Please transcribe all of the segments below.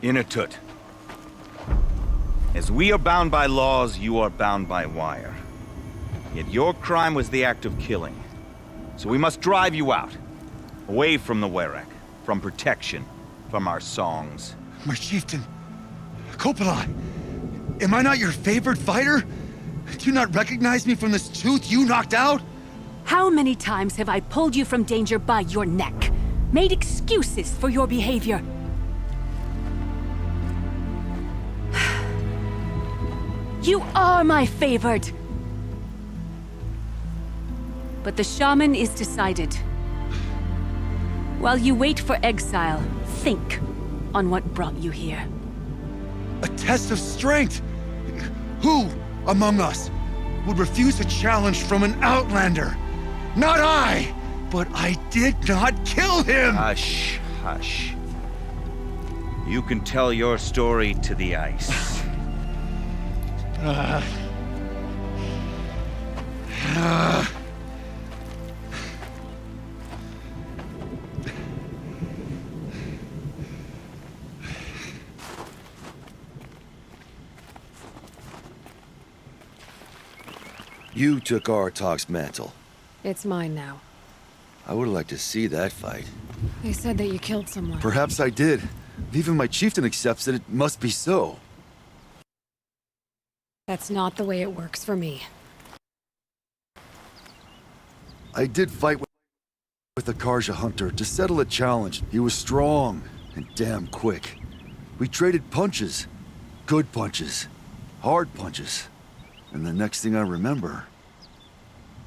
Inatut. As we are bound by laws, you are bound by wire. Yet your crime was the act of killing. So we must drive you out. Away from the Werak. From protection. From our songs. My chieftain. Kopala. Am I not your favored fighter? Do you not recognize me from this tooth you knocked out? How many times have I pulled you from danger by your neck? Made excuses for your behavior? You are my favored! But the shaman is decided. While you wait for exile, think on what brought you here. A test of strength! Who among us would refuse a challenge from an outlander? Not I! But I did not kill him! Hush, hush. You can tell your story to the ice. You took Artok's mantle. It's mine now. I would like to see that fight. They said that you killed someone. Perhaps I did. If even my chieftain accepts it, it must be so. That's not the way it works for me. I did fight with the Karja hunter to settle a challenge. He was strong and damn quick. We traded punches. Good punches. Hard punches. And the next thing I remember...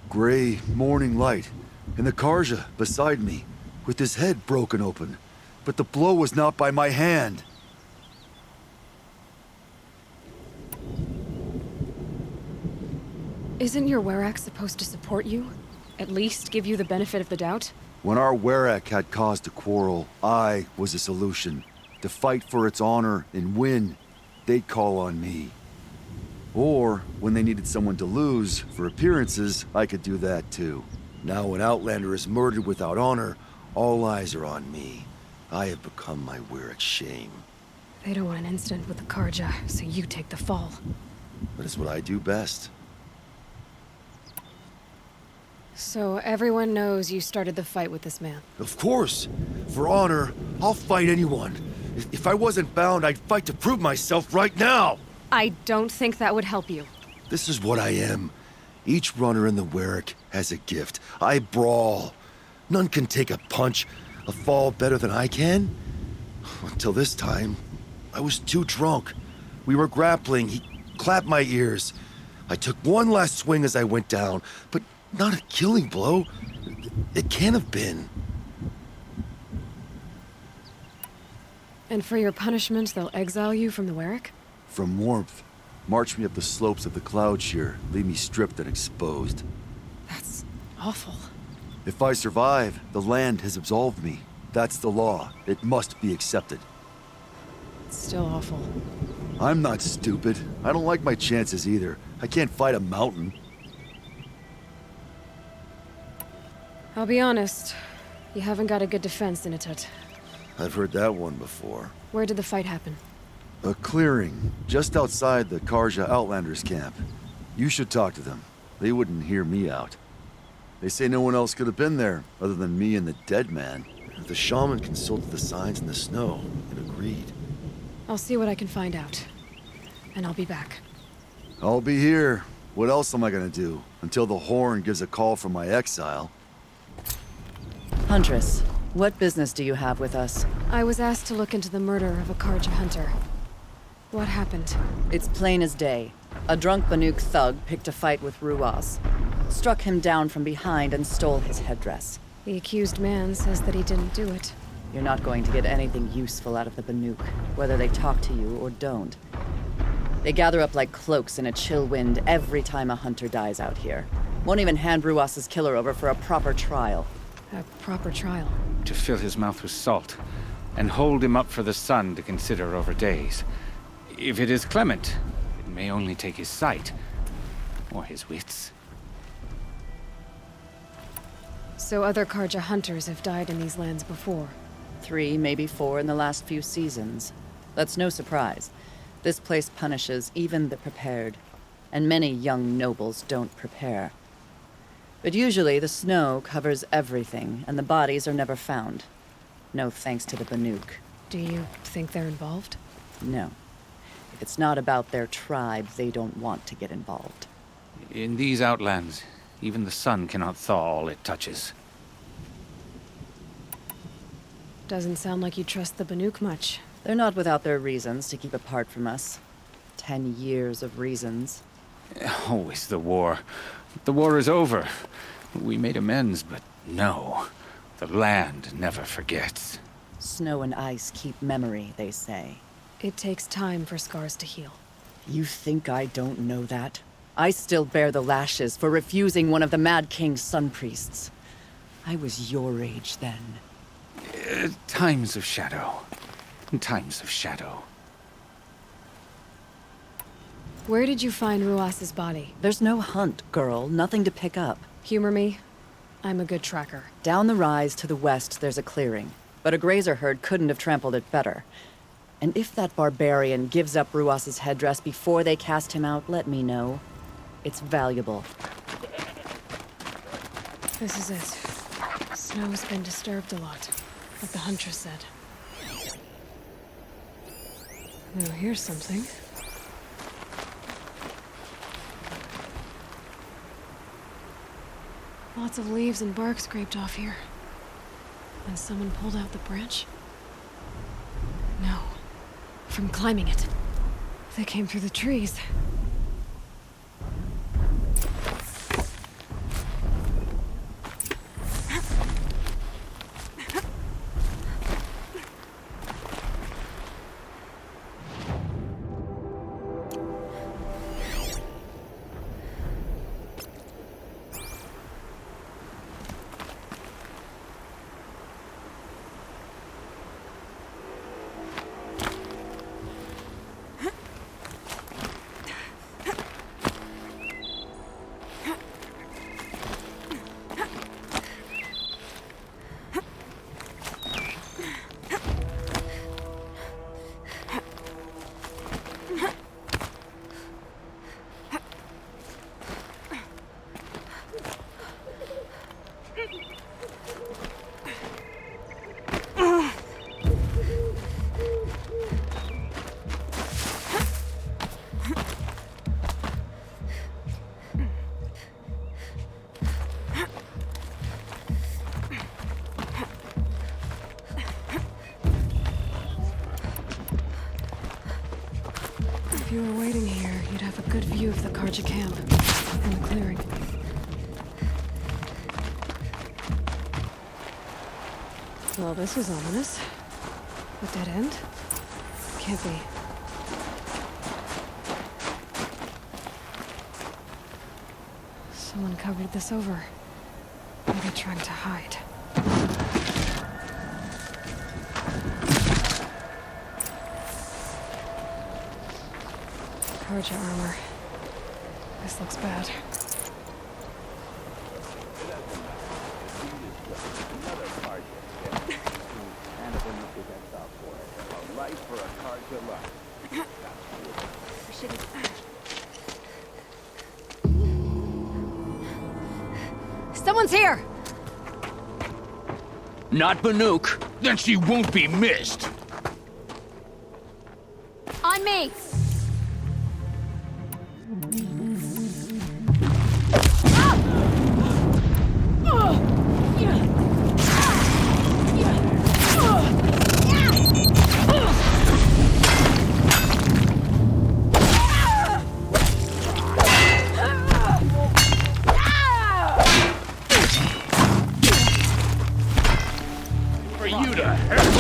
gray morning light, and the Karja beside me, with his head broken open. But the blow was not by my hand. Isn't your Werak supposed to support you? At least give you the benefit of the doubt? When our Werak had cause to quarrel, I was a solution. To fight for its honor and win, they'd call on me. Or, when they needed someone to lose, for appearances, I could do that too. Now when Outlander is murdered without honor, all eyes are on me. I have become my Werak's shame. They don't want an incident with the Karja, so you take the fall. But it's what I do best. So everyone knows you started the fight with this man? Of course! For honor, I'll fight anyone. If I wasn't bound, I'd fight to prove myself right now! I don't think that would help you. This is what I am. Each runner in the Werak has a gift. I brawl. None can take a punch, a fall better than I can. Until this time, I was too drunk. We were grappling. He clapped my ears. I took one last swing as I went down, but not a killing blow. It can't have been. And for your punishment, they'll exile you from the Werak? From warmth. March me up the slopes of the Cloud Shear, leave me stripped and exposed. That's awful. If I survive, the land has absolved me. That's the law. It must be accepted. It's still awful. I'm not stupid. I don't like my chances either. I can't fight a mountain. I'll be honest. You haven't got a good defense, Inatut. I've heard that one before. Where did the fight happen? A clearing, just outside the Karja Outlanders camp. You should talk to them. They wouldn't hear me out. They say no one else could have been there, other than me and the dead man. The shaman consulted the signs in the snow and agreed. I'll see what I can find out. And I'll be back. I'll be here. What else am I gonna do? Until the Horn gives a call from my exile. Huntress, what business do you have with us? I was asked to look into the murder of a Karja hunter. What happened? It's plain as day. A drunk Banuk thug picked a fight with Ruaz. Struck him down from behind and stole his headdress. The accused man says that he didn't do it. You're not going to get anything useful out of the Banuk, whether they talk to you or don't. They gather up like cloaks in a chill wind every time a hunter dies out here. Won't even hand Ruaz's killer over for a proper trial. A proper trial. To fill his mouth with salt, and hold him up for the sun to consider over days. If it is clement, it may only take his sight, or his wits. So other Karja hunters have died in these lands before? 3, maybe 4 in the last few seasons. That's no surprise. This place punishes even the prepared, and many young nobles don't prepare. But usually the snow covers everything, and the bodies are never found. No thanks to the Banuk. Do you think they're involved? No. If it's not about their tribe, they don't want to get involved. In these outlands, even the sun cannot thaw all it touches. Doesn't sound like you trust the Banuk much. They're not without their reasons to keep apart from us. 10 years of reasons. Always the war. The war is over. We made amends, but no. The land never forgets. Snow and ice keep memory, they say. It takes time for scars to heal. You think I don't know that? I still bear the lashes for refusing one of the Mad King's sun priests. I was your age then. Times of shadow. Times of shadow. Where did you find Ruas's body? There's no hunt, girl. Nothing to pick up. Humor me. I'm a good tracker. Down the rise to the west, there's a clearing. But a grazer herd couldn't have trampled it better. And if that barbarian gives up Ruas's headdress before they cast him out, let me know. It's valuable. This is it. Snow's been disturbed a lot, like the Huntress said. Oh, here's something. Lots of leaves and bark scraped off here. And someone pulled out the branch? No. From climbing it. They came through the trees. If you were waiting here, you'd have a good view of the Karja camp and the clearing. Well, this was ominous. A dead end? Can't be. Someone covered this over. Maybe trying to hide. Karja armor. This looks bad. Someone's here! Not Banuk. Then she won't be missed. On me! For you to hurt.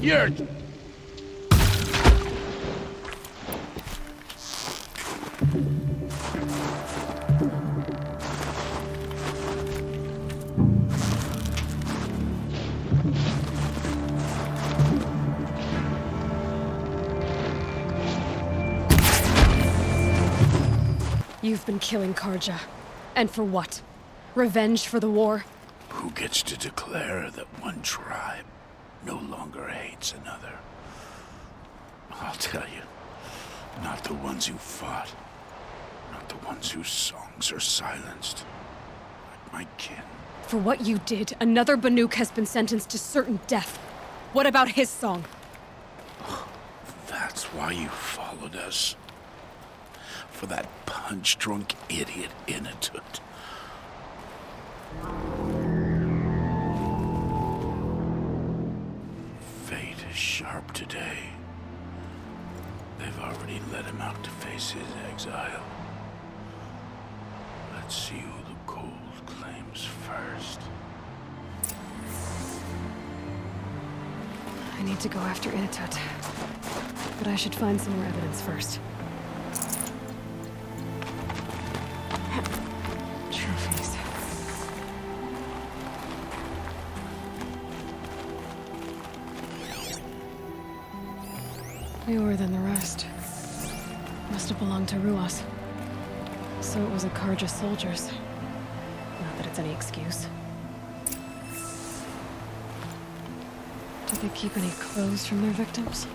You're... You've been killing Karja. And for what? Revenge for the war? Who gets to declare that one tribe no longer hates another? I'll tell you, not the ones who fought. Not the ones whose songs are silenced. Like my kin. For what you did, another Banuk has been sentenced to certain death. What about his song? That's why you followed us. For that punch-drunk idiot Inatut. Fate is sharp today. They've already let him out to face his exile. Let's see who the cold claims first. I need to go after Inatut. But I should find some more evidence first. Trophies. Newer than the rest. Must have belonged to Ruas. So it was a Karja soldiers. Not that it's any excuse. Did they keep any clothes from their victims?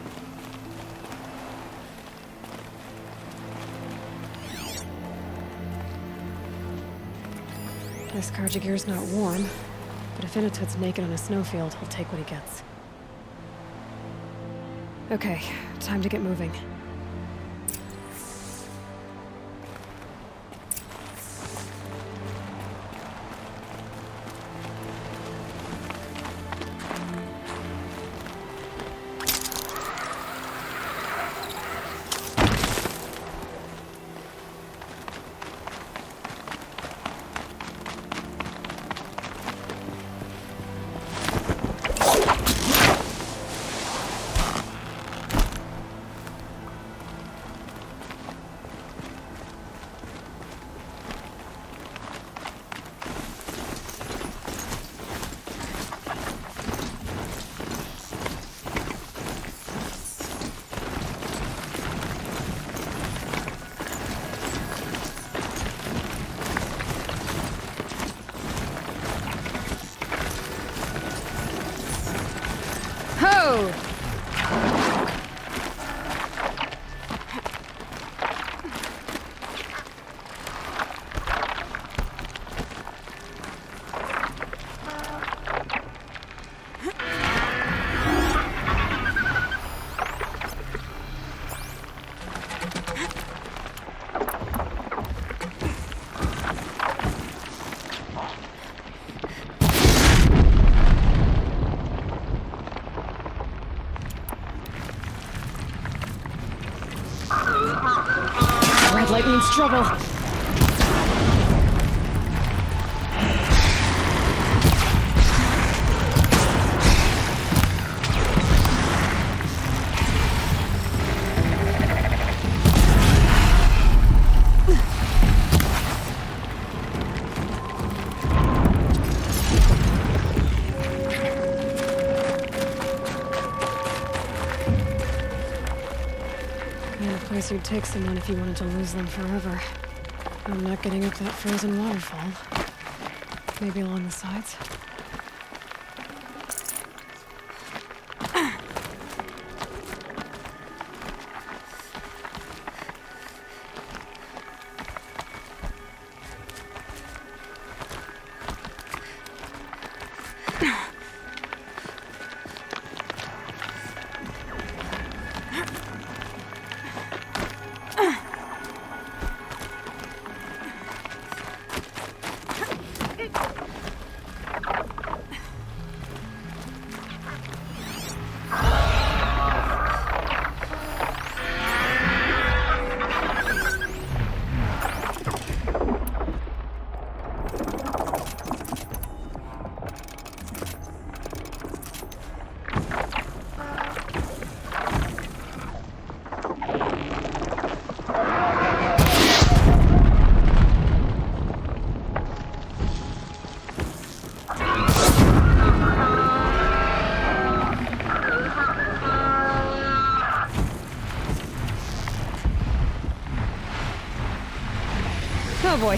This Karja gear's not warm, but if Inatut's naked on a snowfield, he'll take what he gets. Okay, time to get moving. Ho! Red light means trouble. And a place you'd take someone if you wanted to lose them forever. I'm not getting up that frozen waterfall. Maybe along the sides? Attaboy.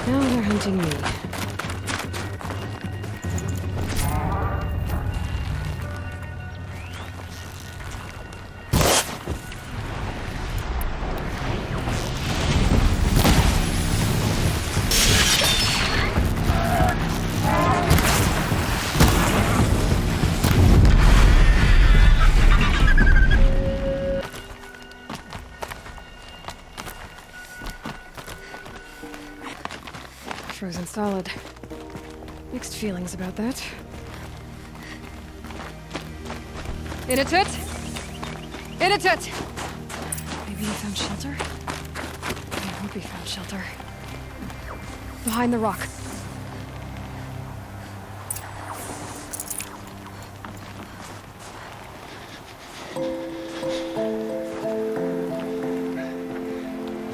Now they're hunting me. Frozen solid. Mixed feelings about that. Inatut! Inatut! Maybe he found shelter? I hope he found shelter. Behind the rock.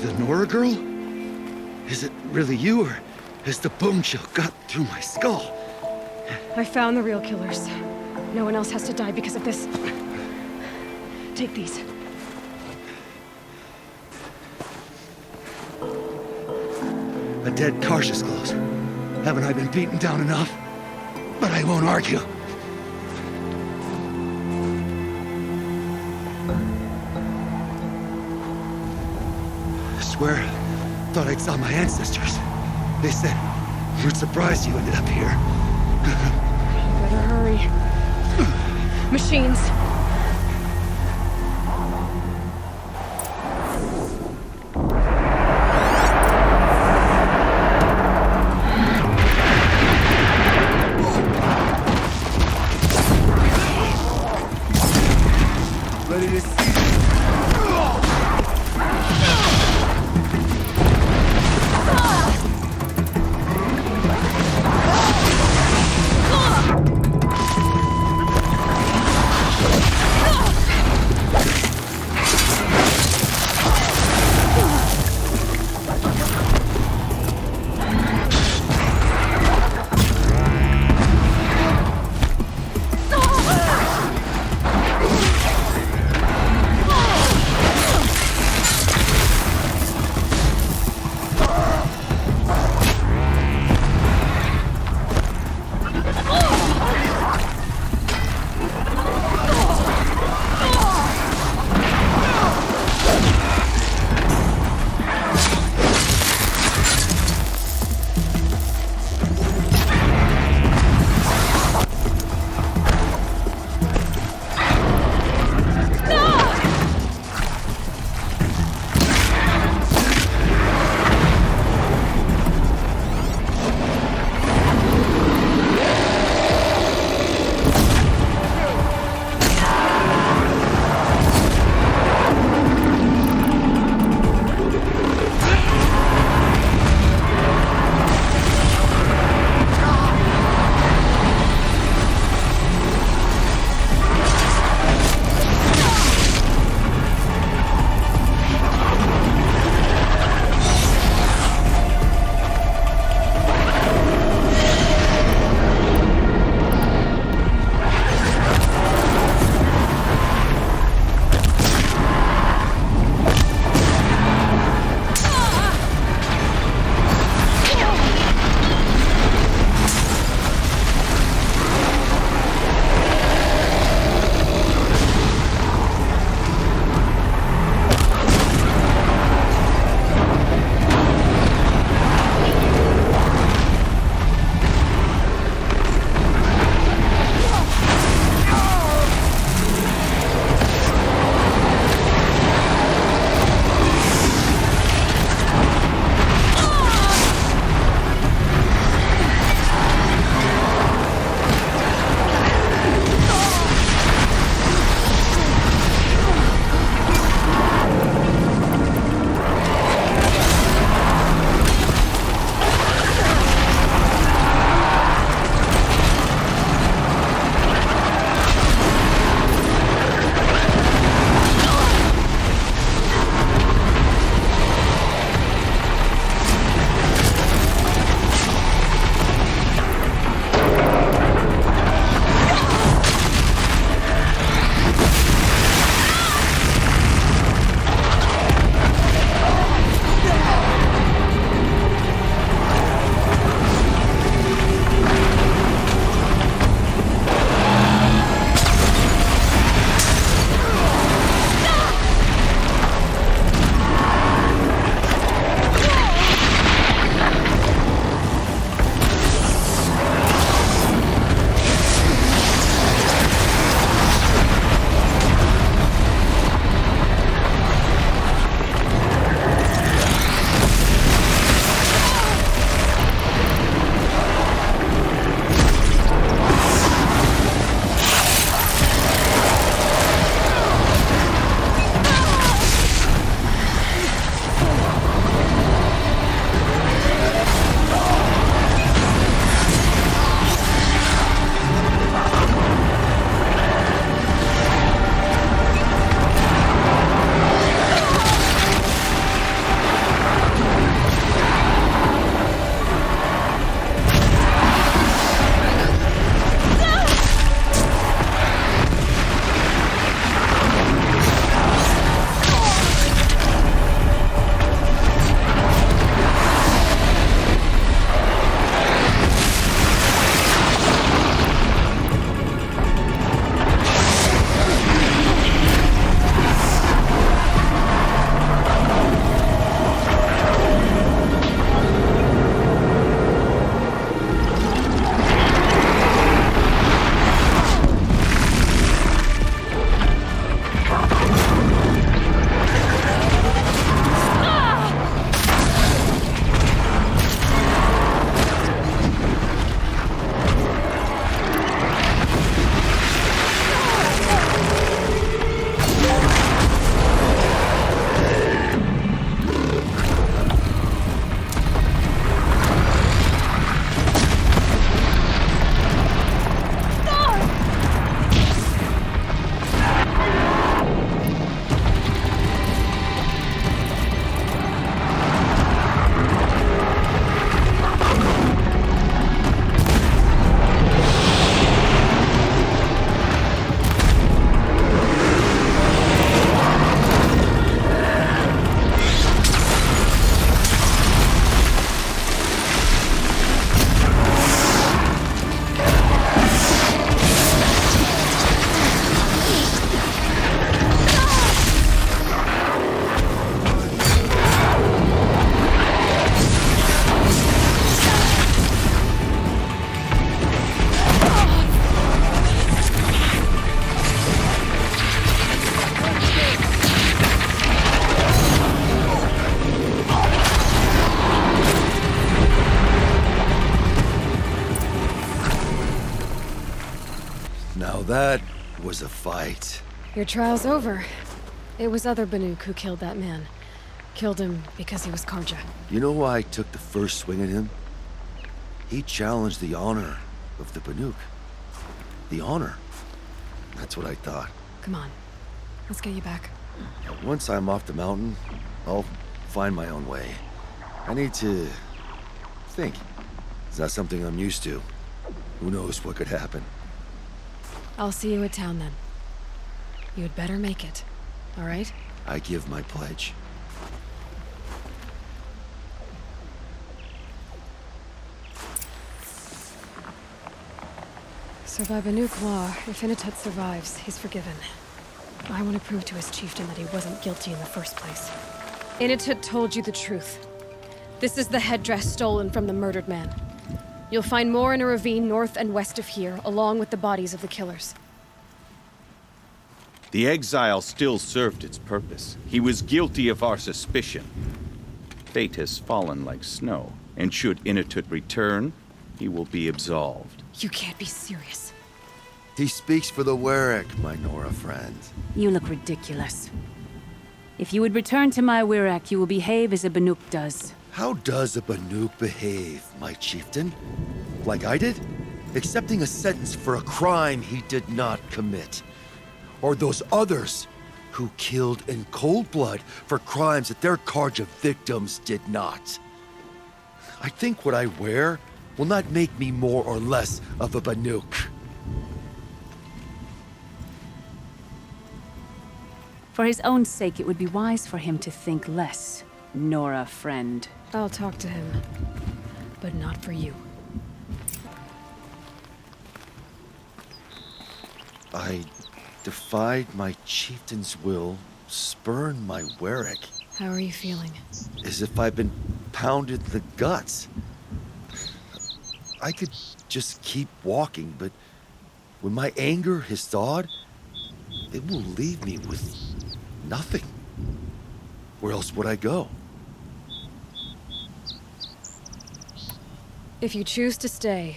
The Nora girl? Is it really you, or has the bone chill got through my skull? I found the real killers. No one else has to die because of this. Take these. A dead Karja's close. Haven't I been beaten down enough? But I won't argue. I swear, thought I saw my ancestors. They said, we're surprised you ended up here. Better hurry. Machines. Ready to see. that was a fight. Your trial's over. It was other Banuk who killed that man. Killed him because he was Karja. You know why I took the first swing at him? He challenged the honor of the Banuk. The honor. That's what I thought. Come on. Let's get you back. Once I'm off the mountain, I'll find my own way. I need to think. It's not something I'm used to. Who knows what could happen? I'll see you at town then. You'd better make it. All right? I give my pledge. So by Banuk law, if Initet survives, he's forgiven. I want to prove to his chieftain that he wasn't guilty in the first place. Initet told you the truth. This is the headdress stolen from the murdered man. You'll find more in a ravine north and west of here, along with the bodies of the killers. The exile still served its purpose. He was guilty of our suspicion. Fate has fallen like snow, and should Inatut return, he will be absolved. You can't be serious. He speaks for the Warwick, my Nora friend. You look ridiculous. If you would return to my Wirrak, you will behave as a Banuk does. How does a Banuk behave, my chieftain? Like I did? Accepting a sentence for a crime he did not commit. Or those others who killed in cold blood for crimes that their Karja victims did not. I think what I wear will not make me more or less of a Banuk. For his own sake, it would be wise for him to think less, Nora friend. I'll talk to him. But not for you. I defied my chieftain's will, spurned my Warwick, How are you feeling? as if I've been pounded in the guts. I could just keep walking, but when my anger has thawed, it will leave me with nothing. Where else would I go? If you choose to stay,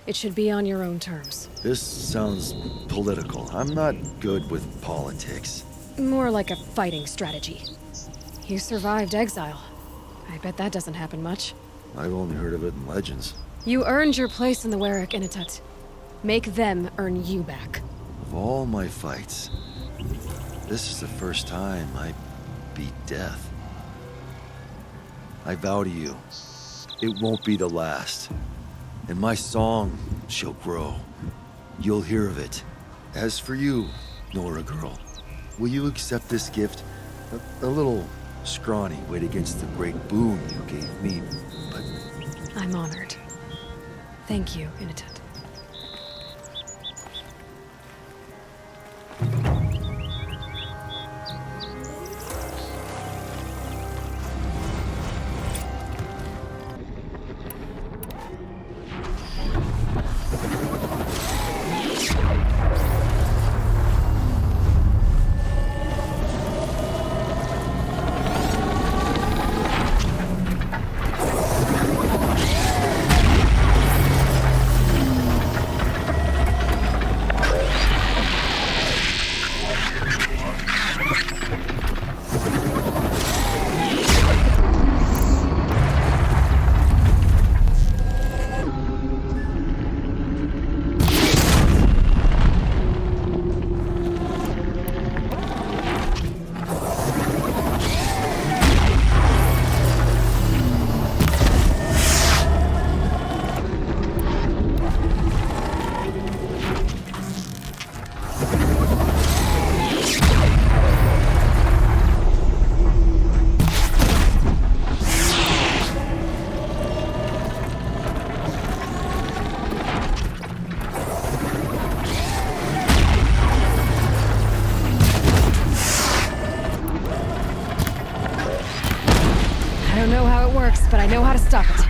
it should be on your own terms. This sounds political. I'm not good with politics. More like a fighting strategy. You survived exile. I bet that doesn't happen much. I've only heard of it in legends. You earned your place in the Warwick Initet. Make them earn you back. Of all my fights, this is the first time I beat death. I vow to you, it won't be the last. And my song shall grow. You'll hear of it. As for you, Nora girl, will you accept this gift? A little scrawny weighed against the great boon you gave me, but I'm honored. Thank you, Initet. I don't know how it works, but I know how to stop it.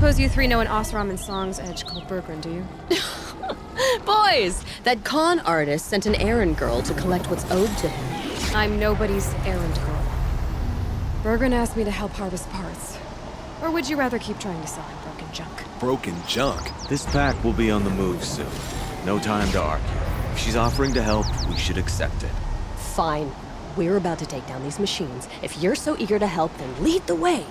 suppose you three know an Osram and Song's edge called Bergren, do you? Boys, that con artist sent an errand girl to collect what's owed to him. I'm nobody's errand girl. Bergren asked me to help harvest parts. Or would you rather keep trying to sell him broken junk? Broken junk? This pack will be on the move soon. No time to argue. If she's offering to help, we should accept it. Fine. We're about to take down these machines. If you're so eager to help, then lead the way.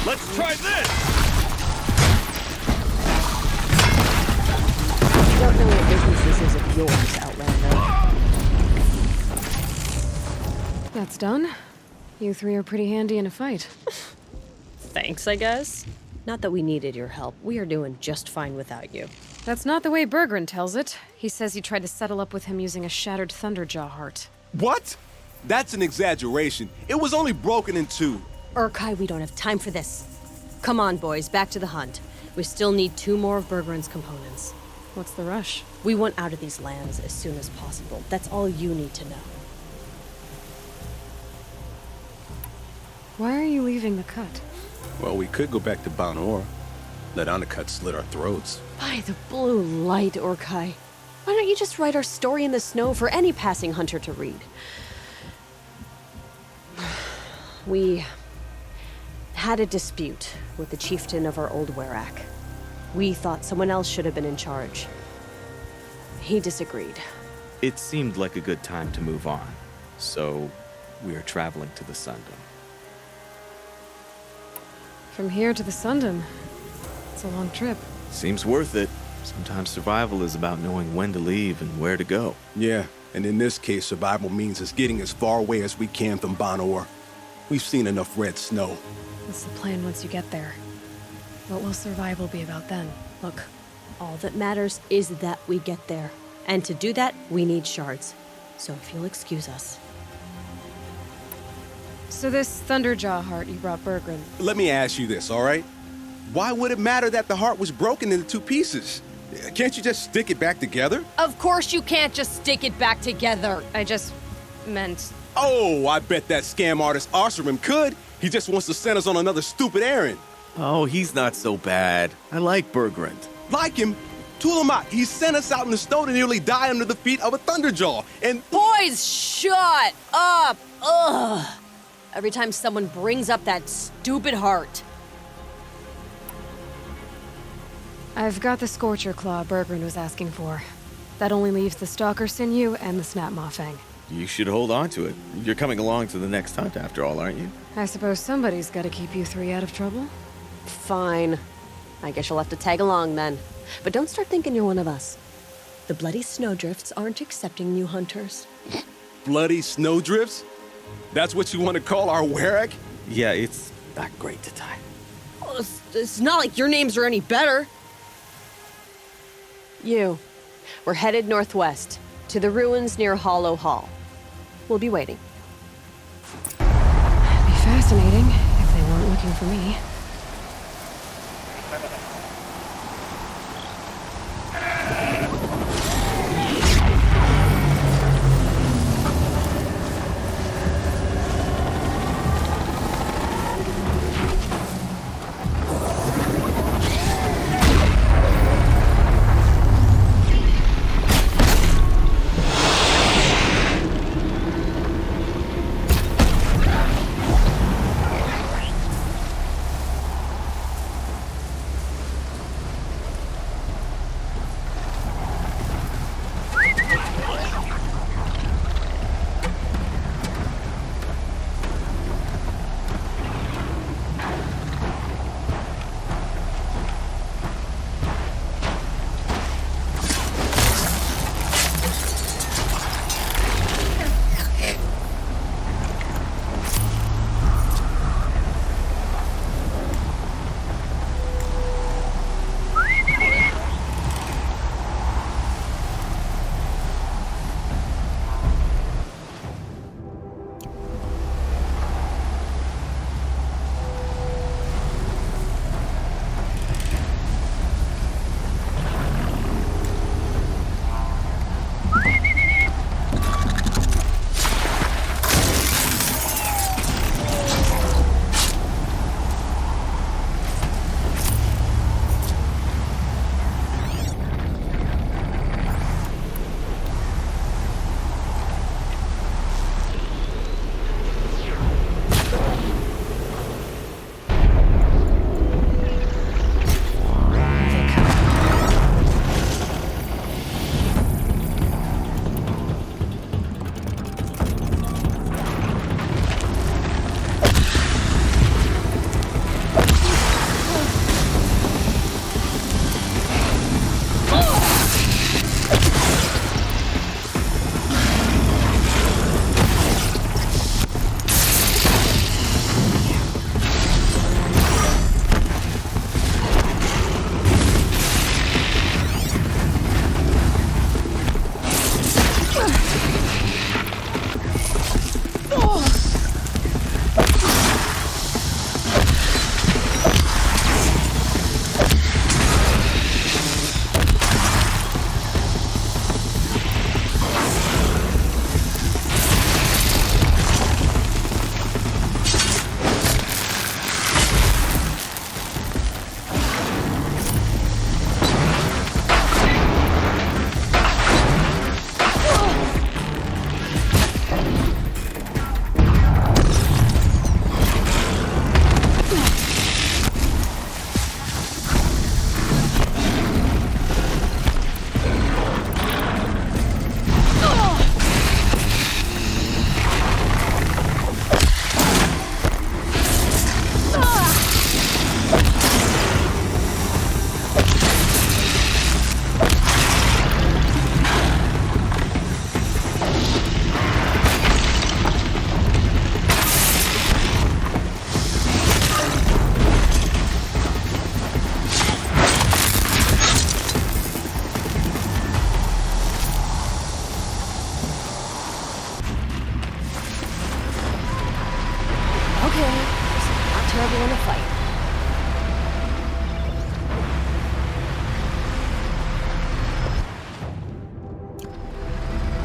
Let's try this! I don't know what business this is of yours, Outlander. That's done. You three are pretty handy in a fight. Thanks, I guess. Not that we needed your help. We are doing just fine without you. That's not the way Bergren tells it. He says you tried to settle up with him using a shattered Thunderjaw heart. What? That's an exaggeration. It was only broken in two. Urkai, we don't have time for this. Come on, boys, back to the hunt. We still need 2 more of Bergren's components. What's the rush? We want out of these lands as soon as possible. That's all you need to know. Why are you leaving the cut? Well, we could go back to Banor. Let Undercut slit our throats. By the blue light, Urkai. Why don't you just write our story in the snow for any passing hunter to read? We had a dispute with the chieftain of our old Werak. We thought someone else should have been in charge. He disagreed. It seemed like a good time to move on, so we are traveling to the Sundom. From here to the Sundom. It's a long trip. Seems worth it. Sometimes survival is about knowing when to leave and where to go. Yeah, and in this case, survival means us getting as far away as we can from Banor. We've seen enough red snow. What's the plan once you get there? What will survival be about then? Look, all that matters is that we get there. And to do that, we need shards. So if you'll excuse us. So this Thunderjaw heart you brought Bergren. Let me ask you this, all right? Why would it matter that the heart was broken into two pieces? Can't you just stick it back together? Of course you can't just stick it back together. I just meant... Oh, I bet that scam artist Arsarim could. He just wants to send us on another stupid errand. Oh, he's not so bad. I like Bergrand. Like him? Tulamat, he sent us out in the snow to nearly die under the feet of a Thunderjaw. And Boys, shut up! Ugh! Every time someone brings up that stupid heart. I've got the Scorcher Claw Bergrand was asking for. That only leaves the Stalker Sinew and the Snapmaw Fang. You should hold on to it. You're coming along to the next hunt after all, aren't you? I suppose somebody's gotta keep you three out of trouble. Fine. I guess you'll have to tag along then. But don't start thinking you're one of us. The Bloody Snowdrifts aren't accepting new hunters. bloody snowdrifts? That's what you want to call our Werak? Yeah, it's not great to tie. Well, it's not like your names are any better. We're headed northwest, to the ruins near Hollow Hall. We'll be waiting. It'd be fascinating if they weren't looking for me.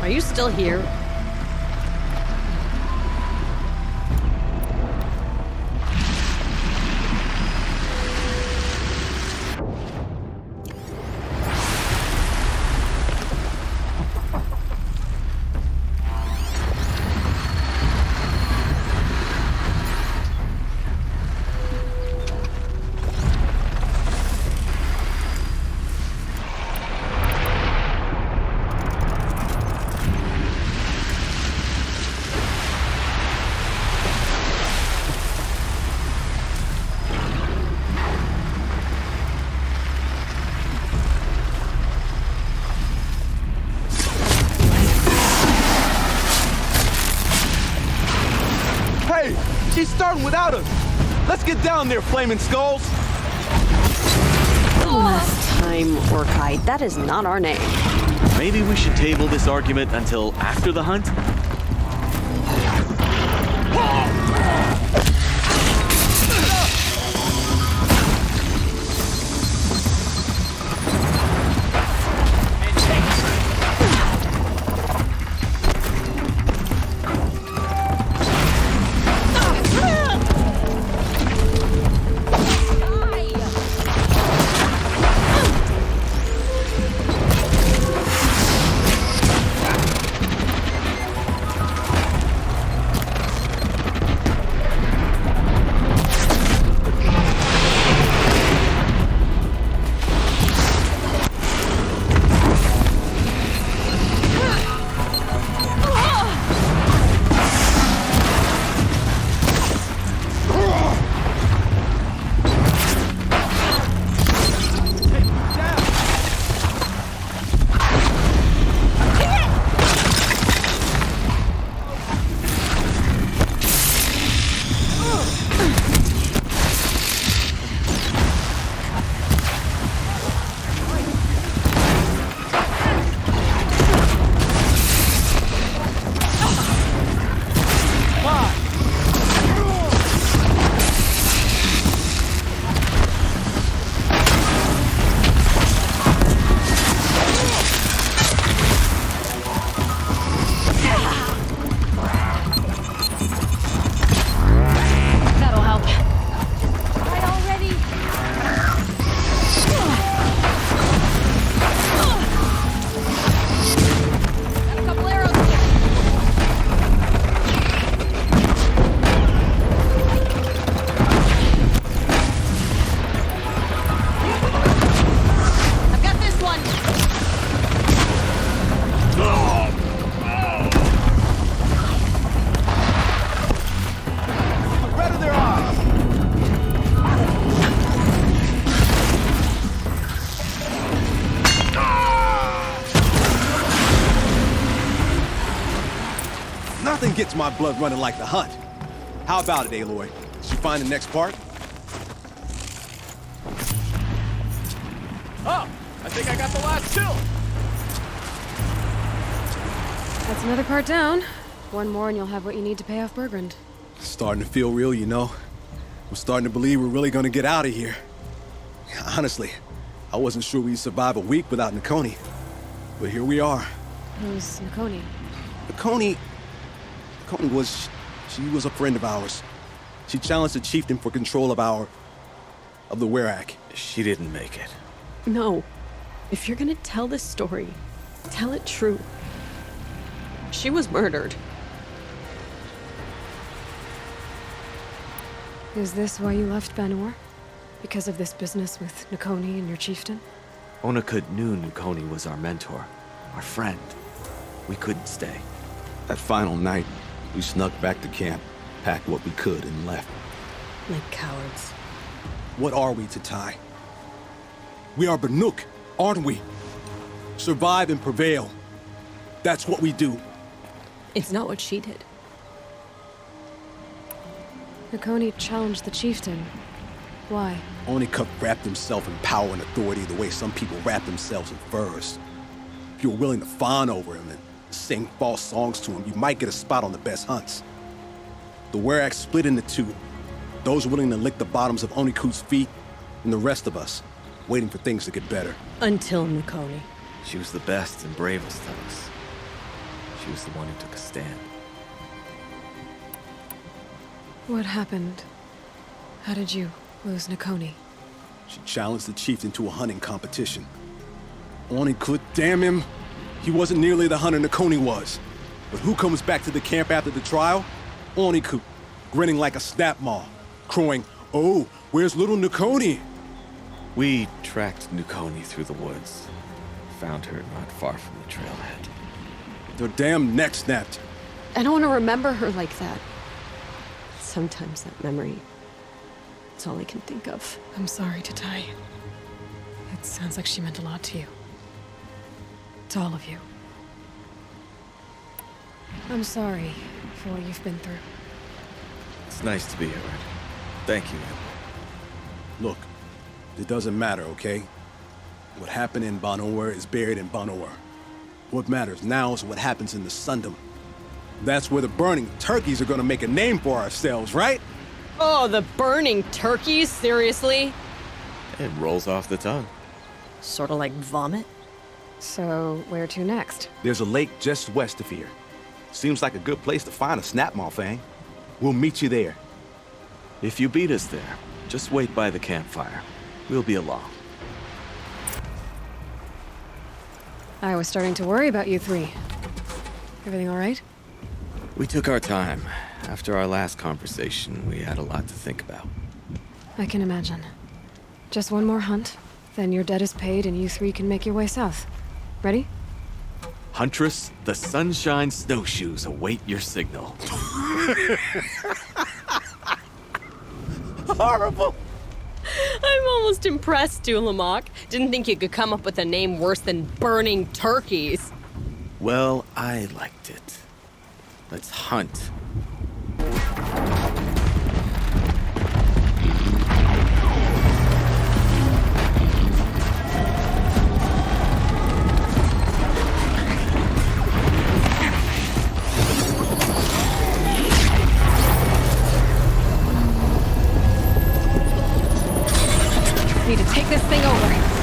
Are you still here? She's starting without us. Let's get down there, Flaming Skulls. Last time, Orkai, that is not our name. Maybe we should table this argument until after the hunt? Nothing gets my blood running like the hunt. How about it, Aloy? Did you find the next part? Oh, I think I got the last two. That's another part down. One more and you'll have what you need to pay off Bergrand. Starting to feel real, you know. I'm starting to believe we're really gonna get out of here. Honestly, I wasn't sure we'd survive a week without Nakoni. But here we are. Who's Nakoni? Nakoni was... she was a friend of ours. She challenged the chieftain for control of the Werak. She didn't make it. No. If you're gonna tell this story, tell it true. She was murdered. Is this why you left Banor? Because of this business with Nakoni and your chieftain? Onakut knew Nakoni was our mentor, our friend. We couldn't stay. That final night, we snuck back to camp, packed what we could, and left. Like cowards. What are we, Tatai? We are Banuk, aren't we? Survive and prevail. That's what we do. It's not what she did. Nakoni challenged the chieftain. Why? Onikup wrapped himself in power and authority the way some people wrap themselves in furs. If you were willing to fawn over him and sing false songs to him, you might get a spot on the best hunts. The Werak split into two. Those willing to lick the bottoms of Onikut's feet, and the rest of us, waiting for things to get better. Until Nakoni. She was the best and bravest of us. she was the one who took a stand. What happened? How did you lose Nakoni? She challenged the chieftain to a hunting competition. Oni could, damn him, he wasn't nearly the hunter Nakoni was. But who comes back to the camp after the trial? Oniku, grinning like a snap maw, crowing, "Oh, where's little Nakoni?" We tracked Nakoni through the woods. Found her not far from the trailhead. Their damn neck snapped. I don't want to remember her like that. Sometimes that memory, it's all I can think of. I'm sorry, Tatai. It sounds like she meant a lot to you. To all of you. I'm sorry for what you've been through. It's nice to be heard. Thank you. Look, it doesn't matter, okay? What happened in Banor is buried in Banor. What matters now is what happens in the Sundom. That's where the burning turkeys are gonna make a name for ourselves, right? Oh, the burning turkeys? Seriously? It rolls off the tongue. Sort of like vomit? So, where to next? There's a lake just west of here. Seems like a good place to find a snapmaw fang. We'll meet you there. If you beat us there, just wait by the campfire. We'll be along. I was starting to worry about you three. Everything all right? We took our time. After our last conversation, we had a lot to think about. I can imagine. Just one more hunt, then your debt is paid and you three can make your way south. Ready? Huntress, the Sunshine Snowshoes await your signal. Horrible! I'm almost impressed, Dulamok. Didn't think you could come up with a name worse than burning turkeys. Well, I liked it. Let's hunt. Need to take this thing over.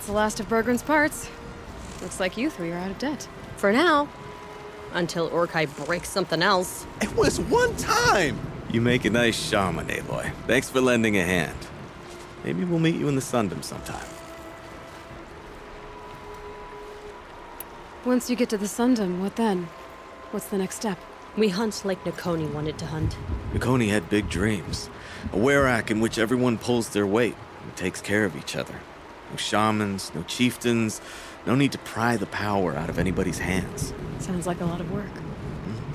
That's the last of Bergren's parts. Looks like you three are out of debt. For now. Until Urkai breaks something else. It was one time! You make a nice shaman, Aloy. Thanks for lending a hand. Maybe we'll meet you in the Sundom sometime. Once you get to the Sundom, what then? What's the next step? We hunt like Nakoni wanted to hunt. Nakoni had big dreams. A Werak in which everyone pulls their weight and takes care of each other. No shamans, no chieftains, no need to pry the power out of anybody's hands. Sounds like a lot of work.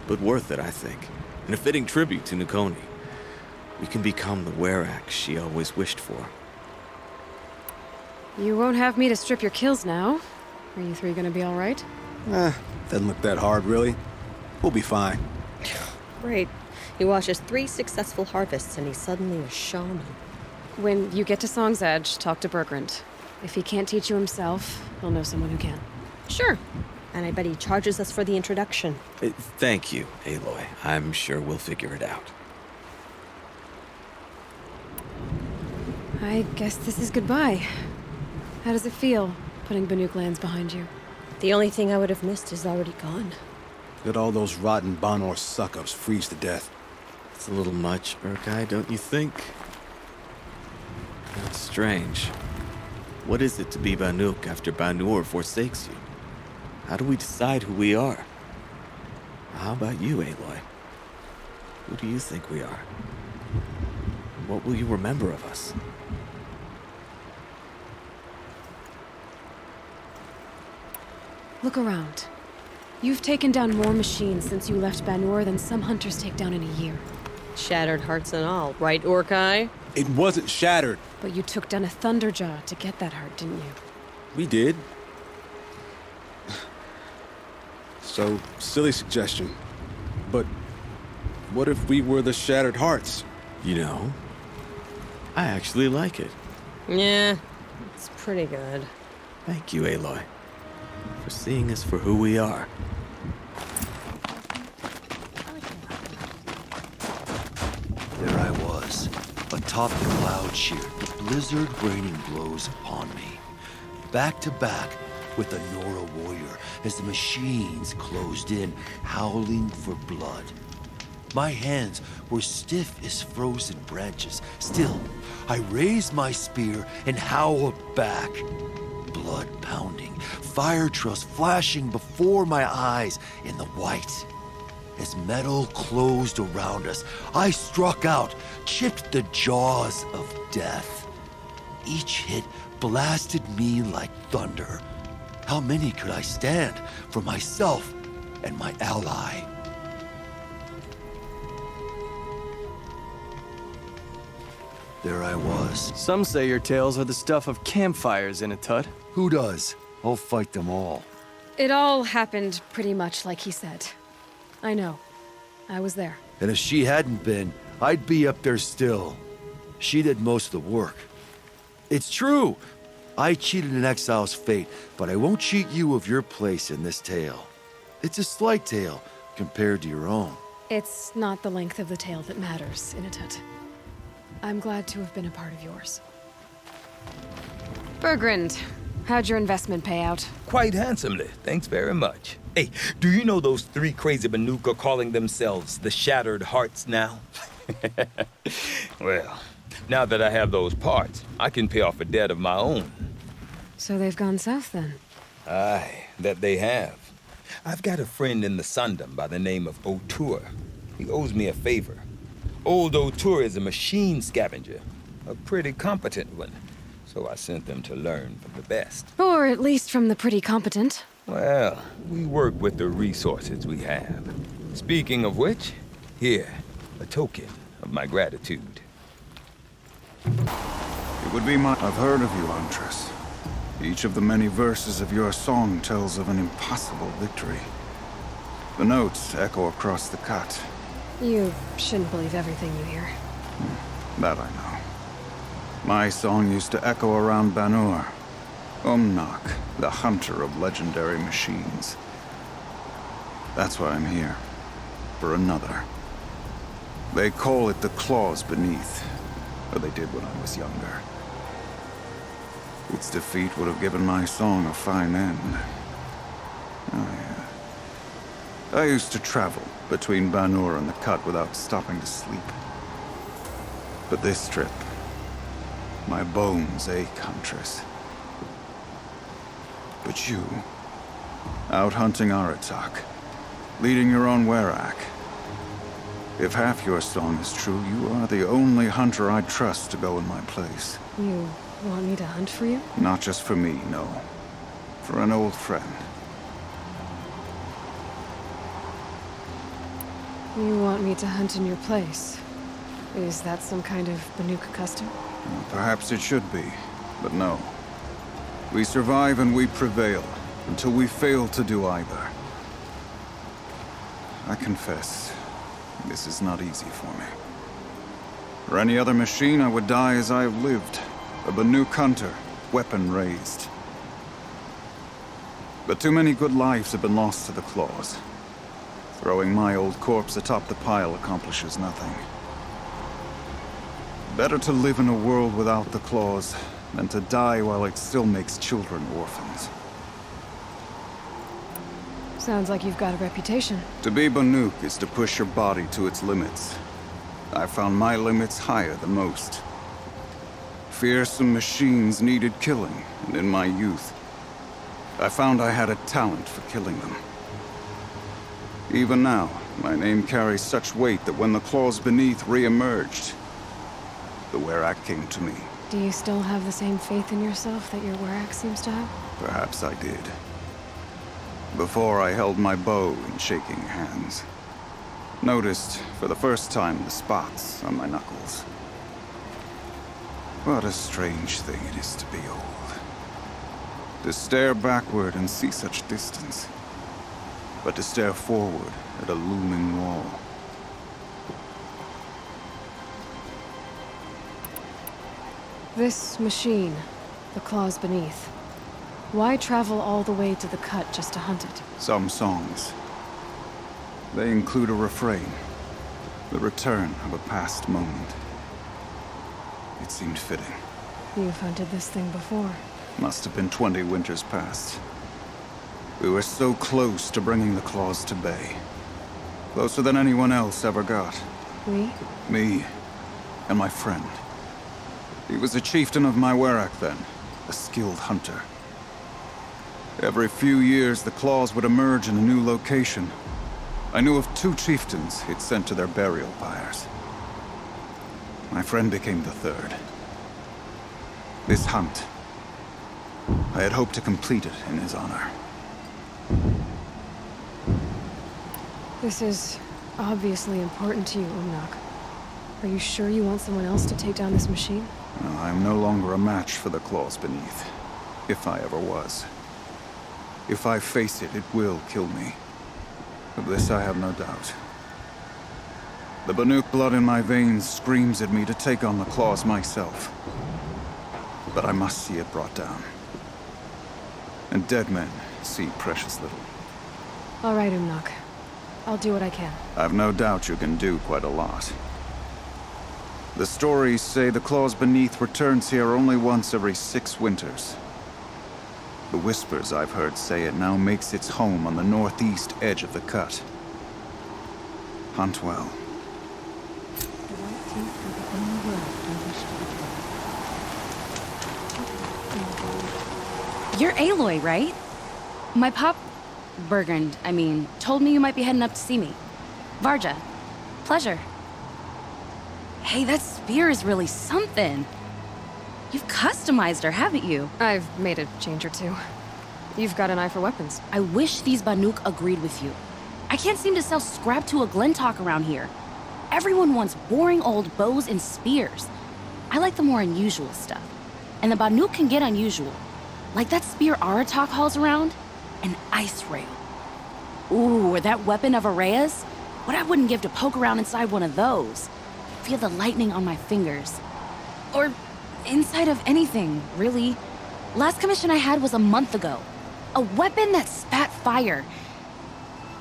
But worth it, I think. And a fitting tribute to Nakoni. We can become the Werak she always wished for. You won't have me to strip your kills now. Are you three gonna be all right? Doesn't look that hard, really. We'll be fine. Great. He watches 3 successful harvests and he's suddenly a shaman. When you get to Song's Edge, talk to Bergrand. If he can't teach you himself, he'll know someone who can. Sure. And I bet he charges us for the introduction. Thank you, Aloy. I'm sure we'll figure it out. I guess this is goodbye. How does it feel, putting Banuk lands behind you? The only thing I would have missed is already gone. Let all those rotten Banor suck-ups freeze to death. It's a little much, Urkai, don't you think? That's strange. What is it to be Banuk after Banur forsakes you? How do we decide who we are? How about you, Aloy? Who do you think we are? What will you remember of us? Look around. You've taken down more machines since you left Banur than some hunters take down in a year. Shattered hearts and all, right, Urkai? It wasn't shattered. But you took down a Thunderjaw to get that heart, didn't you? We did. So, silly suggestion. But what if we were the Shattered Hearts? You know, I actually like it. Yeah, it's pretty good. Thank you, Aloy, for seeing us for who we are. There I was, atop the cloud sheer, the blizzard raining blows upon me. Back to back with the Nora warrior as the machines closed in, howling for blood. My hands were stiff as frozen branches. Still, I raised my spear and howled back. Blood pounding, fire trails flashing before my eyes in the white. As metal closed around us, I struck out, chipped the jaws of death. Each hit blasted me like thunder. How many could I stand for myself and my ally? There I was. Some say your tales are the stuff of campfires, Inatut. Who does? I'll fight them all. It all happened pretty much like he said. I know. I was there. And if she hadn't been, I'd be up there still. She did most of the work. It's true. I cheated an exile's fate, but I won't cheat you of your place in this tale. It's a slight tale compared to your own. It's not the length of the tale that matters, Inatut. I'm glad to have been a part of yours. Bergrand, how'd your investment pay out? Quite handsomely, thanks very much. Hey, do you know those 3 crazy Banuk are calling themselves the Shattered Hearts now? Well, now that I have those parts, I can pay off a debt of my own. So they've gone south then? Aye, that they have. I've got a friend in the Sundom by the name of O'Toole. He owes me a favor. Old O'Toole is a machine scavenger, a pretty competent one. So I sent them to learn from the best. Or at least from the pretty competent. Well, we work with the resources we have. Speaking of which, here, a token of my gratitude. It would be my... I've heard of you, Huntress. Each of the many verses of your song tells of an impossible victory. The notes echo across the cut. You shouldn't believe everything you hear. That I know. My song used to echo around Banur. Umnak, the hunter of legendary machines. That's why I'm here. For another. They call it the Claws Beneath. Or they did when I was younger. Its defeat would have given my song a fine end. Oh, yeah. I used to travel between Banur and the Cut without stopping to sleep. But this trip, my bones ache, Huntress. But you, out hunting Aratak, leading your own Werak. If half your song is true, you are the only hunter I'd trust to go in my place. You want me to hunt for you? Not just for me, no. For an old friend. You want me to hunt in your place? Is that some kind of Banuk custom? Well, perhaps it should be, but no. We survive and we prevail, until we fail to do either. I confess, this is not easy for me. For any other machine, I would die as I have lived. A Banuk hunter, weapon raised. But too many good lives have been lost to the claws. Throwing my old corpse atop the pile accomplishes nothing. Better to live in a world without the claws than to die while it still makes children orphans. Sounds like you've got a reputation. To be Banuk is to push your body to its limits. I found my limits higher than most. Fearsome machines needed killing, and in my youth, I found I had a talent for killing them. Even now, my name carries such weight that when the claws beneath re-emerged, the Werak came to me. Do you still have the same faith in yourself that your Werak seems to have? Perhaps I did. Before I held my bow in shaking hands. Noticed, for the first time, the spots on my knuckles. What a strange thing it is to be old. To stare backward and see such distance. But to stare forward at a looming wall. This machine, the claws beneath. Why travel all the way to the Cut just to hunt it? Some songs. They include a refrain. The return of a past moment. It seemed fitting. You've hunted this thing before. Must have been 20 winters past. We were so close to bringing the claws to bay. Closer than anyone else ever got. We? Me. And my friend. He was a chieftain of my Werak then. A skilled hunter. Every few years, the claws would emerge in a new location. I knew of 2 chieftains he'd sent to their burial pyres. My friend became the 3rd. This hunt, I had hoped to complete it in his honor. This is obviously important to you, Umnak. Are you sure you want someone else to take down this machine? No, I am no longer a match for the claws beneath. If I ever was. If I face it, it will kill me. Of this I have no doubt. The Banuk blood in my veins screams at me to take on the claws myself. But I must see it brought down. And dead men see precious little. All right, Umnak. I'll do what I can. I've no doubt you can do quite a lot. The stories say the claws beneath returns here only once every 6 winters. The whispers I've heard say it now makes its home on the northeast edge of the Cut. Hunt well. You're Aloy, right? My pop... Bergrand, I mean, told me you might be heading up to see me. Varja. Pleasure. Hey, that spear is really something. You've customized her, haven't you? I've made a change or two. You've got an eye for weapons. I wish these Banuk agreed with you. I can't seem to sell scrap to a Glentalk around here. Everyone wants boring old bows and spears. I like the more unusual stuff. And the Banuk can get unusual. Like that spear Aratak hauls around. An ice rail. Ooh, or that weapon of Araya's? What I wouldn't give to poke around inside one of those. Feel the lightning on my fingers. Or inside of anything, really. Last commission I had was a month ago. A weapon that spat fire.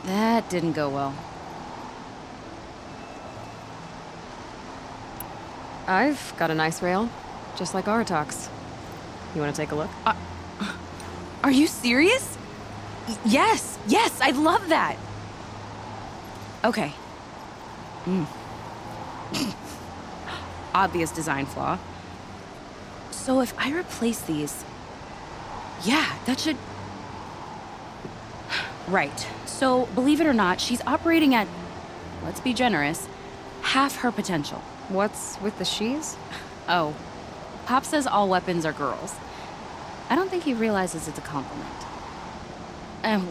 That didn't go well. I've got an ice rail, just like Aratak's. You want to take a look? Are you serious? Yes, I'd love that. Okay. Obvious design flaw. So if I replace these... Yeah, that should... Right. So, believe it or not, she's operating at, let's be generous, half her potential. What's with the she's? Oh, Pop says all weapons are girls. I don't think he realizes it's a compliment.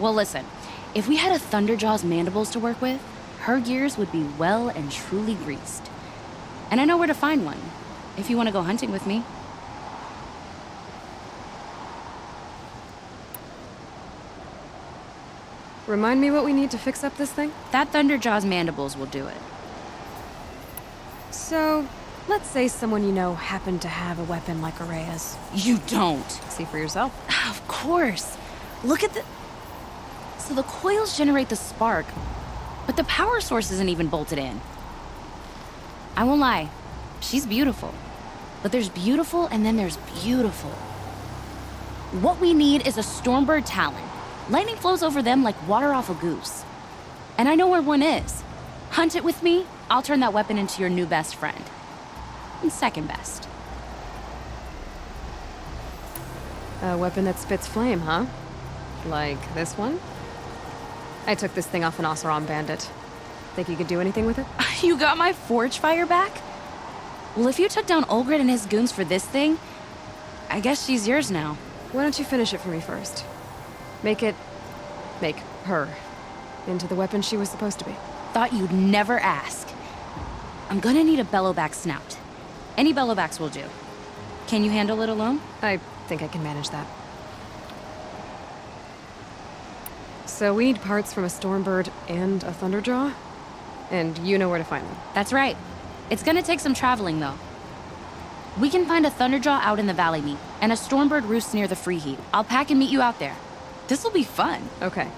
Well, listen. If we had a Thunderjaw's mandibles to work with, her gears would be well and truly greased. And I know where to find one, if you want to go hunting with me. Remind me what we need to fix up this thing? That Thunderjaw's mandibles will do it. So, let's say someone you know happened to have a weapon like Araya's. You don't. See for yourself. Of course. Look at the... So the coils generate the spark, but the power source isn't even bolted in. I won't lie. She's beautiful. But there's beautiful and then there's beautiful. What we need is a Stormbird Talon. Lightning flows over them like water off a goose. And I know where one is. Hunt it with me, I'll turn that weapon into your new best friend. And second best. A weapon that spits flame, huh? Like this one? I took this thing off an Oseram bandit. Think you could do anything with it? You got my forge fire back? Well, if you took down Olgrid and his goons for this thing, I guess she's yours now. Why don't you finish it for me first? Make her into the weapon she was supposed to be. Thought you'd never ask. I'm gonna need a bellowback snout. Any bellowbacks will do. Can you handle it alone? I think I can manage that. So we need parts from a Stormbird and a Thunderjaw? And you know where to find them. That's right. It's gonna take some traveling, though. We can find a Thunderjaw out in the Valley Meet, and a Stormbird roosts near the Free Heat. I'll pack and meet you out there. This'll be fun. Okay.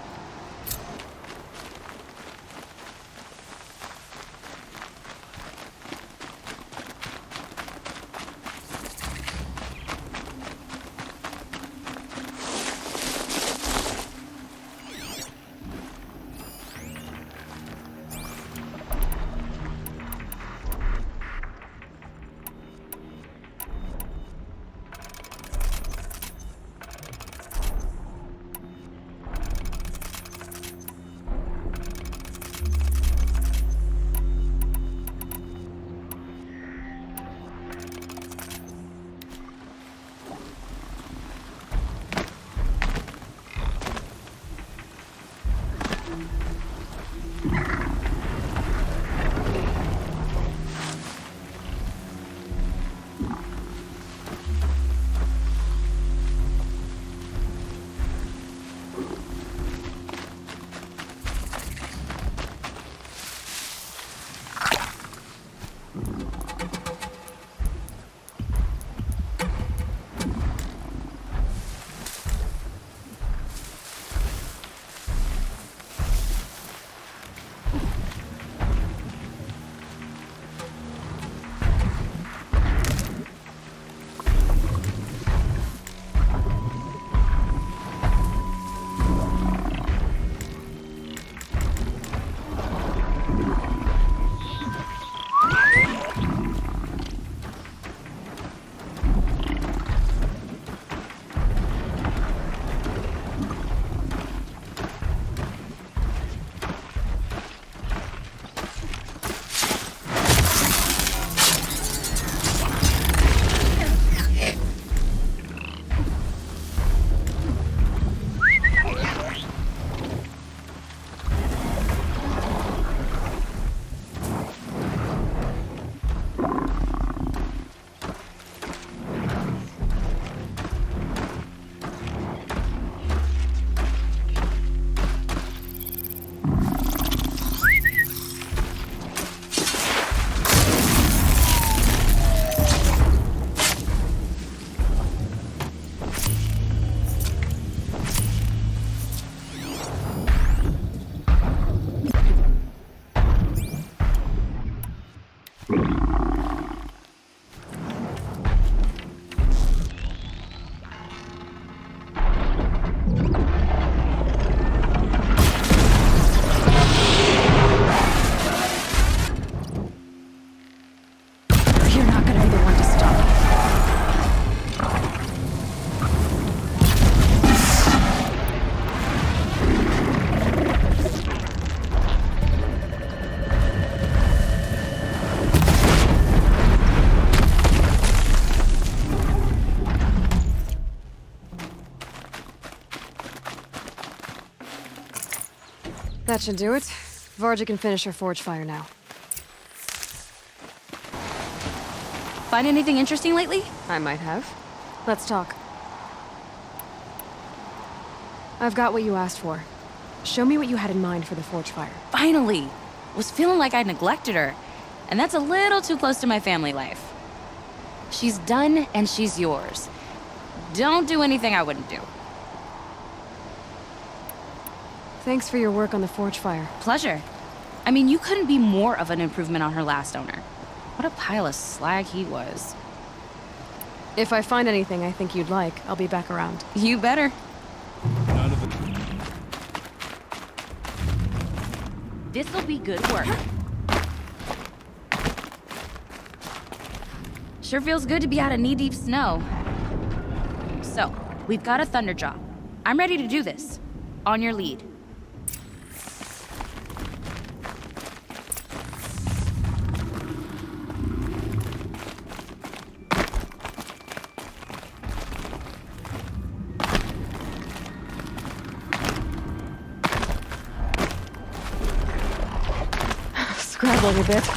That should do it. Varga can finish her forge fire now. Find anything interesting lately? I might have. Let's talk. I've got what you asked for. Show me what you had in mind for the forge fire. Finally! Was feeling like I neglected her. And that's a little too close to my family life. She's done, and she's yours. Don't do anything I wouldn't do. Thanks for your work on the forge fire. Pleasure. I mean, you couldn't be more of an improvement on her last owner. What a pile of slag he was. If I find anything I think you'd like, I'll be back around. You better. This'll be good work. Sure feels good to be out of knee-deep snow. So, we've got a Thunderjaw. I'm ready to do this. On your lead. Scrabbling a bit.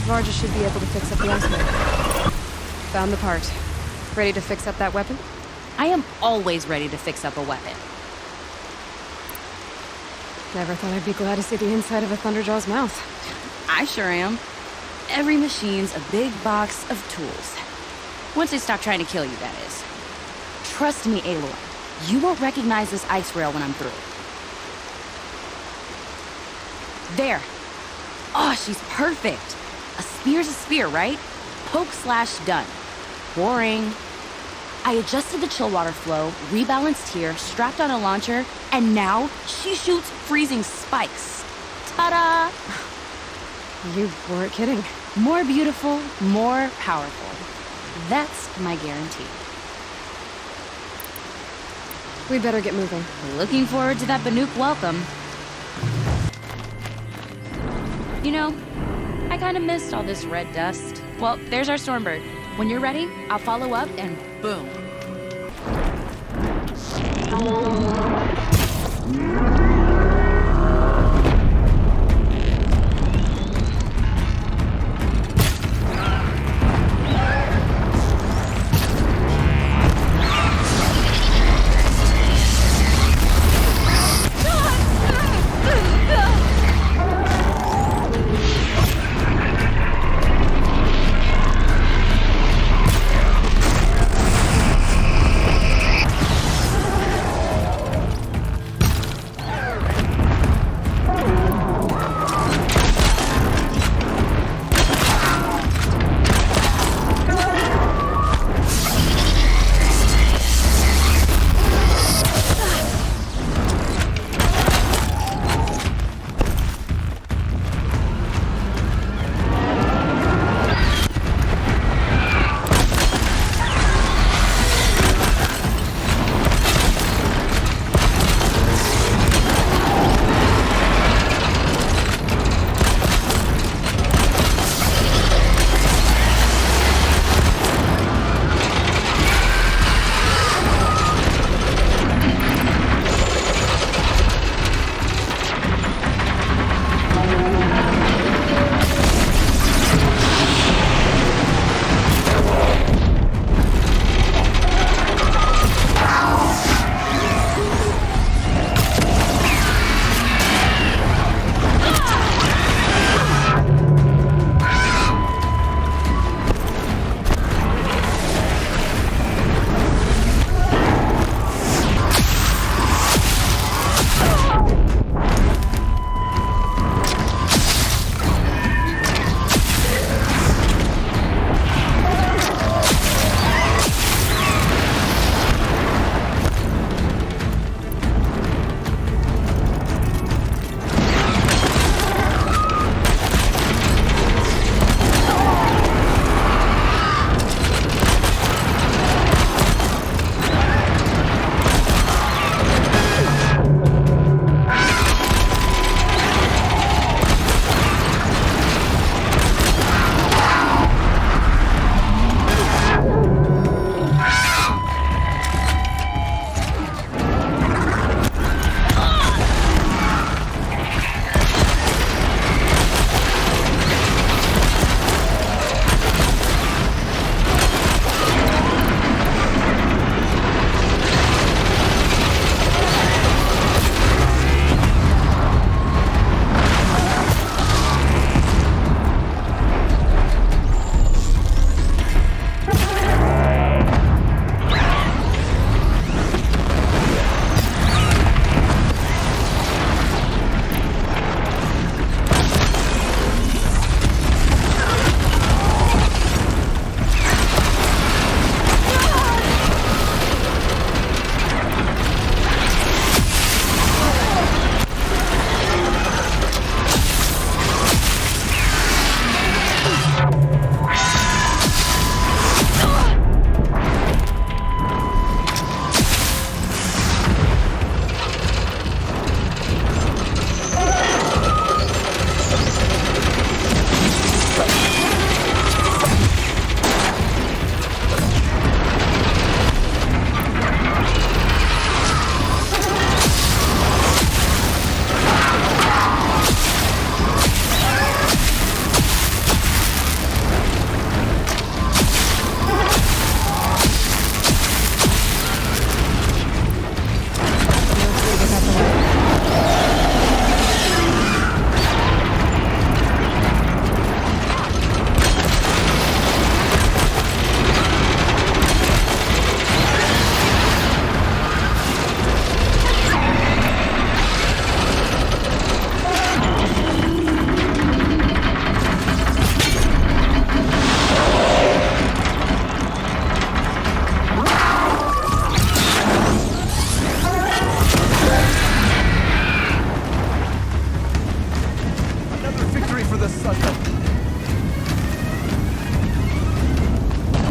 Varja should be able to fix up the iceman. Found the part. Ready to fix up that weapon? I am always ready to fix up a weapon. Never thought I'd be glad to see the inside of a Thunderjaw's mouth. I sure am. Every machine's a big box of tools. Once they stop trying to kill you, that is. Trust me, Aloy. You won't recognize this ice rail when I'm through. There. Oh, she's perfect. A spear's a spear, right? Poke slash done. Boring. I adjusted the chill water flow, rebalanced here, strapped on a launcher, and now she shoots freezing spikes. Ta-da! You weren't kidding. More beautiful, more powerful. That's my guarantee. We'd better get moving. Looking forward to that Banuk welcome. You know, I kind of missed all this red dust. Well, there's our Stormbird. When you're ready, I'll follow up and boom.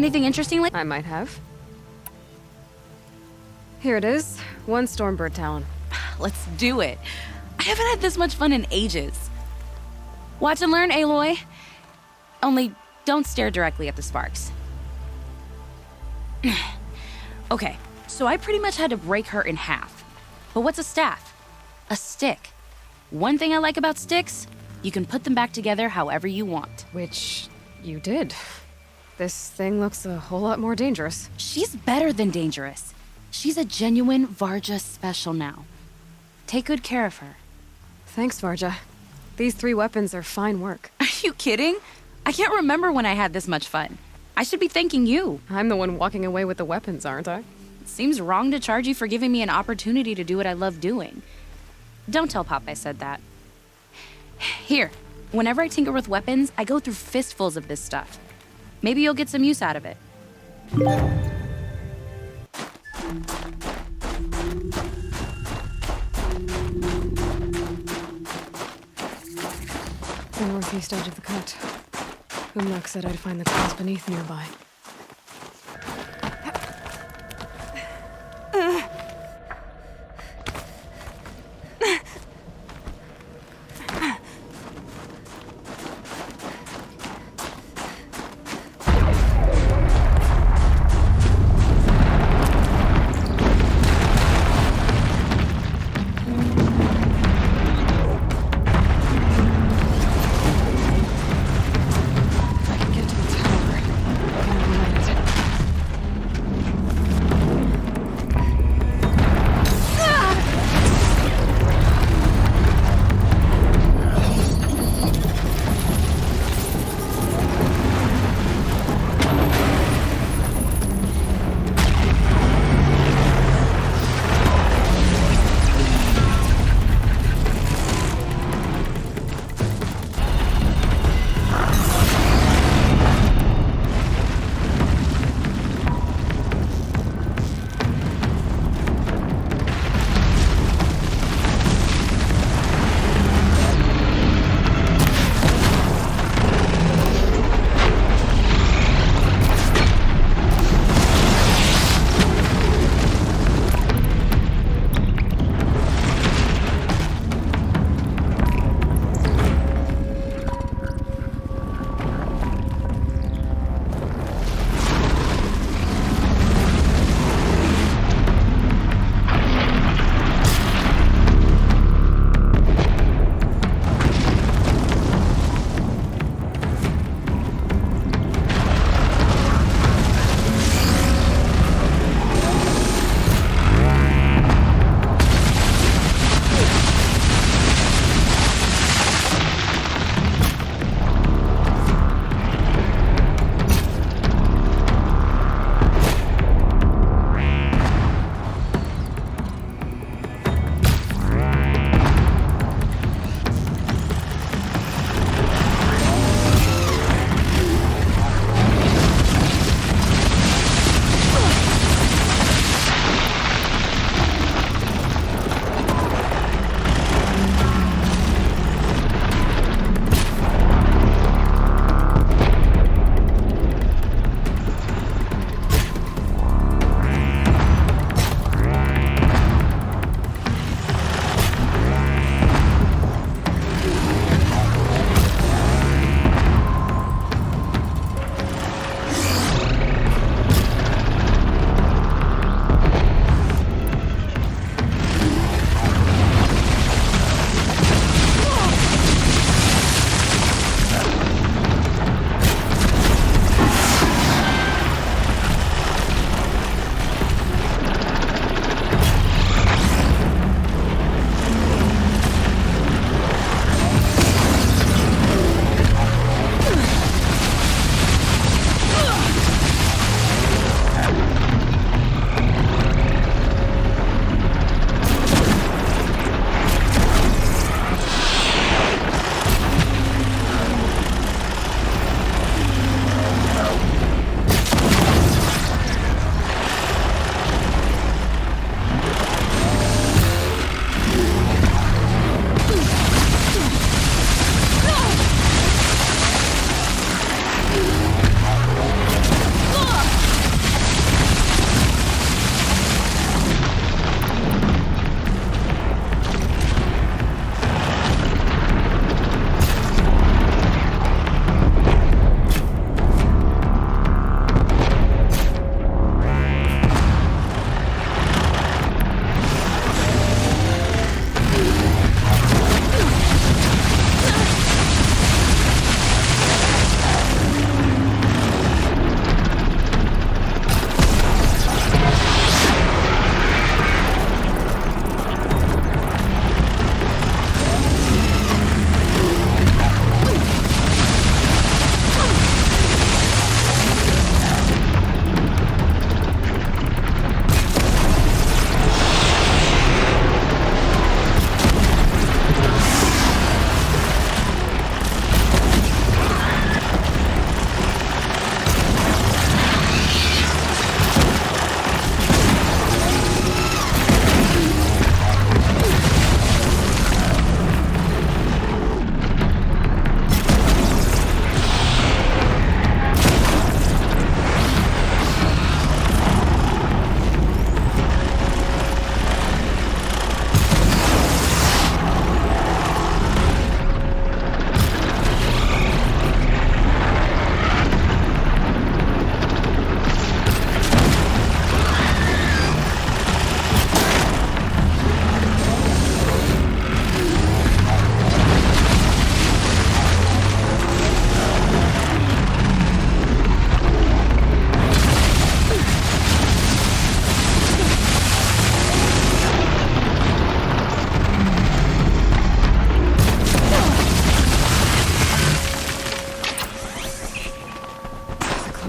Anything interesting like? I might have. Here it is. 1 Stormbird talon. Let's do it. I haven't had this much fun in ages. Watch and learn, Aloy. Only don't stare directly at the sparks. Okay, so I pretty much had to break her in half. But what's a staff? A stick. One thing I like about sticks, you can put them back together however you want. Which you did. This thing looks a whole lot more dangerous. She's better than dangerous. She's a genuine Varja special now. Take good care of her. Thanks, Varja. These 3 weapons are fine work. Are you kidding? I can't remember when I had this much fun. I should be thanking you. I'm the one walking away with the weapons, aren't I? It seems wrong to charge you for giving me an opportunity to do what I love doing. Don't tell Pop I said that. Here, whenever I tinker with weapons, I go through fistfuls of this stuff. Maybe you'll get some use out of it. The northeast edge of the cut. Umnak said I'd find the claws beneath nearby.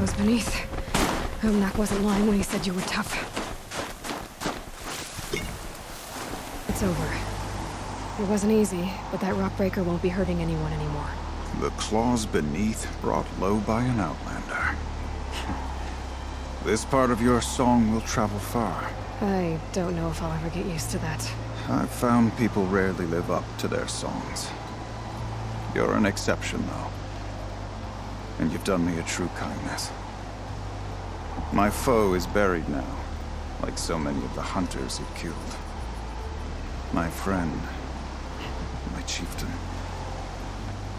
Claws beneath. Omnak wasn't lying when he said you were tough. It's over. It wasn't easy, but that rock breaker won't be hurting anyone anymore. The claws beneath brought low by an outlander. This part of your song will travel far. I don't know if I'll ever get used to that. I've found people rarely live up to their songs. You're an exception, though. And you've done me a true kindness. My foe is buried now, like so many of the hunters you've killed. My friend, my chieftain.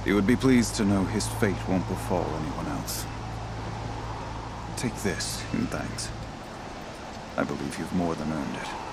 You would be pleased to know his fate won't befall anyone else. Take this in thanks. I believe you've more than earned it.